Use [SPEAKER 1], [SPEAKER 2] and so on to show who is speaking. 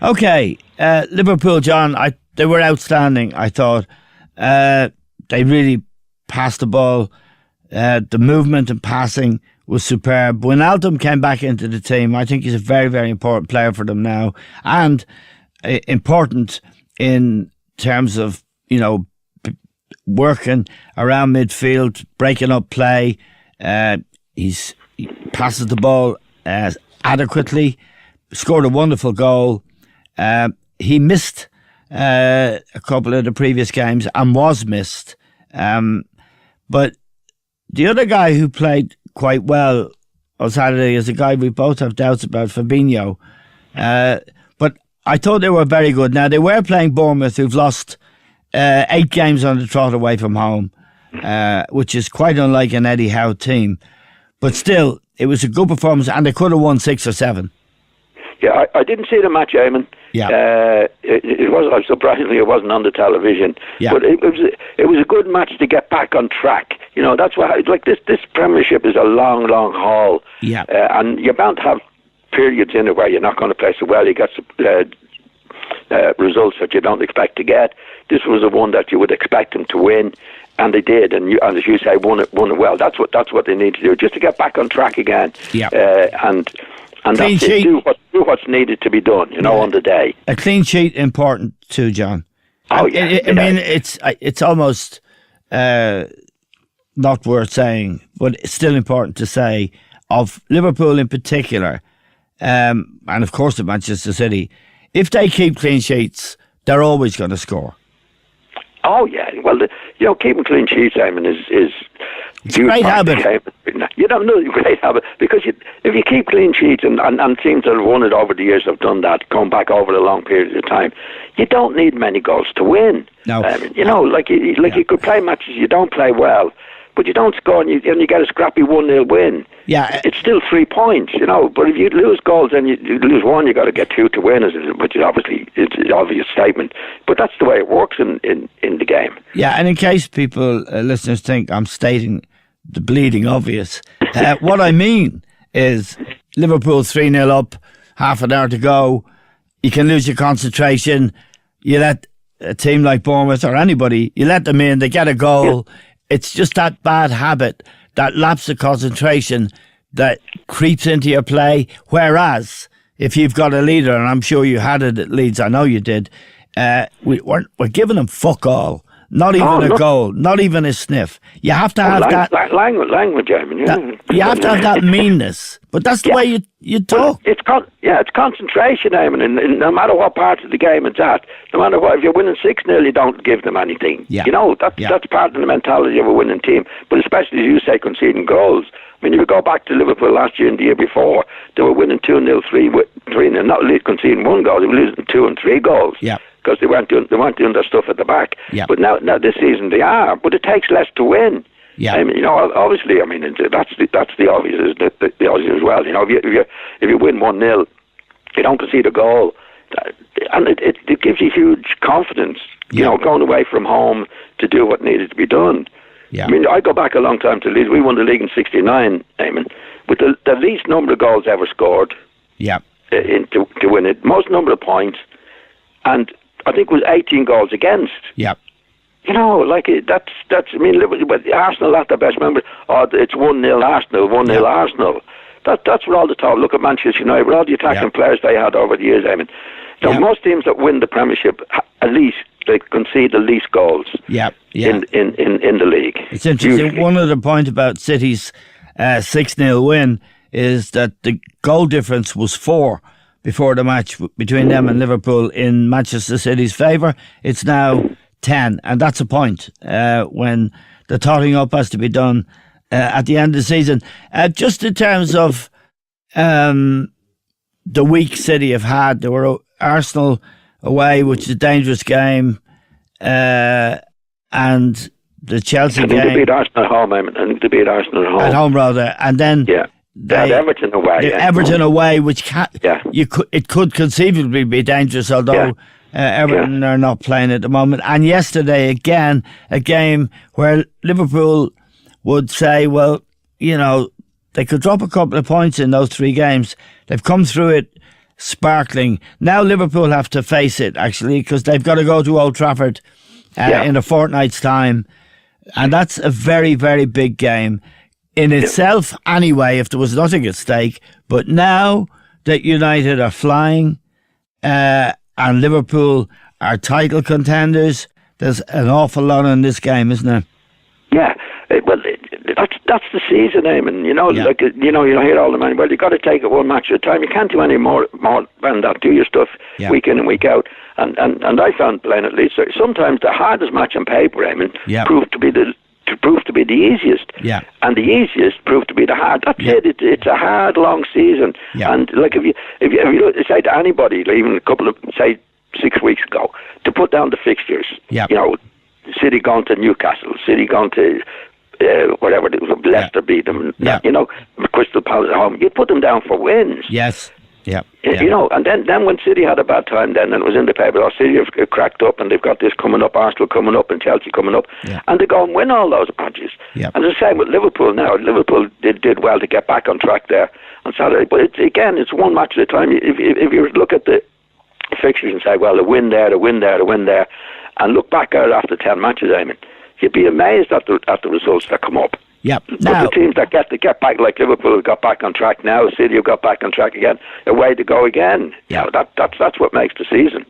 [SPEAKER 1] Okay, Liverpool, John, they were outstanding, I thought. They really passed the ball. The movement and passing was superb. When Altum came back into the team, I think he's a very, very important player for them now. And important in terms of, working around midfield, breaking up play. He passes the ball adequately, scored a wonderful goal. He missed a couple of the previous games and was missed. But the other guy who played quite well on Saturday is a guy we both have doubts about, Fabinho. But I thought they were very good. Now, they were playing Bournemouth, who've lost 8 games on the trot away from home, which is quite unlike an Eddie Howe team. But still, it was a good performance, and they could have won 6 or 7.
[SPEAKER 2] Yeah, I didn't see the match, Eamon.
[SPEAKER 1] Yeah.
[SPEAKER 2] It was surprisingly it wasn't on the television.
[SPEAKER 1] Yeah.
[SPEAKER 2] But it was a good match to get back on track. That's why this Premiership is a long, long haul.
[SPEAKER 1] Yeah.
[SPEAKER 2] And you're bound to have periods in it where you're not going to play so well. You get results that you don't expect to get. This was the one that you would expect them to win, and they did. And as you say, won it well. That's what they need to do, just to get back on track again.
[SPEAKER 1] Yeah.
[SPEAKER 2] And that's it. Do what's needed to be done, on the day.
[SPEAKER 1] A clean sheet important too, John.
[SPEAKER 2] Oh, yeah.
[SPEAKER 1] I mean, it's almost not worth saying, but it's still important to say of Liverpool in particular, and of course of Manchester City. If they keep clean sheets, they're always going to score.
[SPEAKER 2] Oh yeah, well, keeping clean sheets, Eamon, is
[SPEAKER 1] it's a great habit.
[SPEAKER 2] Great habit, because if you keep clean sheets, and teams that have won it over the years have done that, come back over a long period of time, you don't need many goals to win.
[SPEAKER 1] No,
[SPEAKER 2] you could play matches you don't play well, but you don't score and you get a scrappy 1-0 win.
[SPEAKER 1] Yeah,
[SPEAKER 2] it's still 3 points, But if you lose goals, then you lose one, you got to get 2 to win, which is obviously it's an obvious statement. But that's the way it works in the game.
[SPEAKER 1] Yeah, and in case people, listeners, think I'm stating the bleeding obvious, what I mean is Liverpool 3-0 up, half an hour to go. You can lose your concentration. You let a team like Bournemouth or anybody, you let them in, they get a goal. Yeah. It's just that bad habit, that lapse of concentration that creeps into your play. Whereas, if you've got a leader, and I'm sure you had it at Leeds, I know you did, we're giving them fuck all. Not even a goal, not even a sniff. You have to have that
[SPEAKER 2] language. I mean,
[SPEAKER 1] you have to have that meanness, but that's the way you talk.
[SPEAKER 2] It's concentration, I mean, and no matter what part of the game it's at, no matter what. If you're winning 6-0, you don't give them anything.
[SPEAKER 1] Yeah.
[SPEAKER 2] That's part of the mentality of a winning team. But especially as you say, conceding goals. I mean, if you go back to Liverpool last year and the year before, they were winning 2-0, 3-0, not conceding 1 goal. They were losing 2 and 3 goals.
[SPEAKER 1] Yeah.
[SPEAKER 2] Because they weren't doing their stuff at the back.
[SPEAKER 1] Yeah.
[SPEAKER 2] But now this season they are. But it takes less to win.
[SPEAKER 1] Yeah.
[SPEAKER 2] I mean, obviously, I mean, that's the obvious, isn't it? The obvious as well. If you win 1-0, you don't concede a goal, and it gives you huge confidence. Going away from home to do what needed to be done.
[SPEAKER 1] Yeah.
[SPEAKER 2] I mean, I go back a long time to Leeds. We won the league in '69, Eamon, with the least number of goals ever scored.
[SPEAKER 1] Yeah.
[SPEAKER 2] To win it, most number of points, and I think it was 18 goals against.
[SPEAKER 1] Yeah.
[SPEAKER 2] That's. I mean, but Arsenal at their best. Remember, it's 1-0 Arsenal, 1-0 Arsenal. That's what all the talk. Look at Manchester United, with all the attacking players they had over the years. I mean, most teams that win the Premiership, at least they concede the least goals.
[SPEAKER 1] Yeah.
[SPEAKER 2] In the league.
[SPEAKER 1] It's interesting. Usually. One other point about City's 6-0 win is that the goal difference was 4 before the match between them and Liverpool in Manchester City's favour. It's now 10, and that's a point when the totting up has to be done at the end of the season. Just in terms of the week City have had, there were Arsenal away, which is a dangerous game, and the Chelsea game.
[SPEAKER 2] They beat Arsenal at home, and they beat Arsenal at home.
[SPEAKER 1] At home, rather. And then
[SPEAKER 2] they had Everton away.
[SPEAKER 1] Everton away, which it could conceivably be dangerous, although Everton are not playing at the moment. And yesterday, again, a game where Liverpool would say, well, they could drop a couple of points in those 3 games. They've come through it sparkling. Now Liverpool have to face it, actually, because they've got to go to Old Trafford in a fortnight's time. And that's a very, very big game in itself anyway, if there was nothing at stake. But now that United are flying and Liverpool are title contenders, there's an awful lot in this game, isn't there?
[SPEAKER 2] Yeah. That's the season, Eamon. You hear all the man. Well, you got to take it one match at a time. You can't do any more than that. Do your stuff week in and week out. And I found playing at least sometimes the hardest match on paper, Eamon, proved to be the easiest.
[SPEAKER 1] Yeah.
[SPEAKER 2] And the easiest proved to be the hard. That's it. It's a hard, long season.
[SPEAKER 1] Yeah.
[SPEAKER 2] And like if you say to anybody, like even a couple of 6 weeks ago, to put down the fixtures.
[SPEAKER 1] Yeah.
[SPEAKER 2] City going to Newcastle, City going to whatever it was, Leicester beat them.
[SPEAKER 1] Yeah.
[SPEAKER 2] Crystal Palace at home. You put them down for wins.
[SPEAKER 1] Yes. Yeah.
[SPEAKER 2] And then when City had a bad time, then and it was in the paper, City have cracked up and they've got this coming up, Arsenal coming up and Chelsea coming up, and they go and win all those matches.
[SPEAKER 1] Yeah.
[SPEAKER 2] And the same with Liverpool now. Liverpool did well to get back on track there on Saturday, but it's one match at a time. If you look at the fixtures and say, well, a win there, and look back at it after 10 matches, you'd be amazed at the results that come up.
[SPEAKER 1] Yeah.
[SPEAKER 2] But the teams that get back, like Liverpool, have got back on track now. City have got back on track again. A way to go again.
[SPEAKER 1] Yeah.
[SPEAKER 2] That's what makes the season.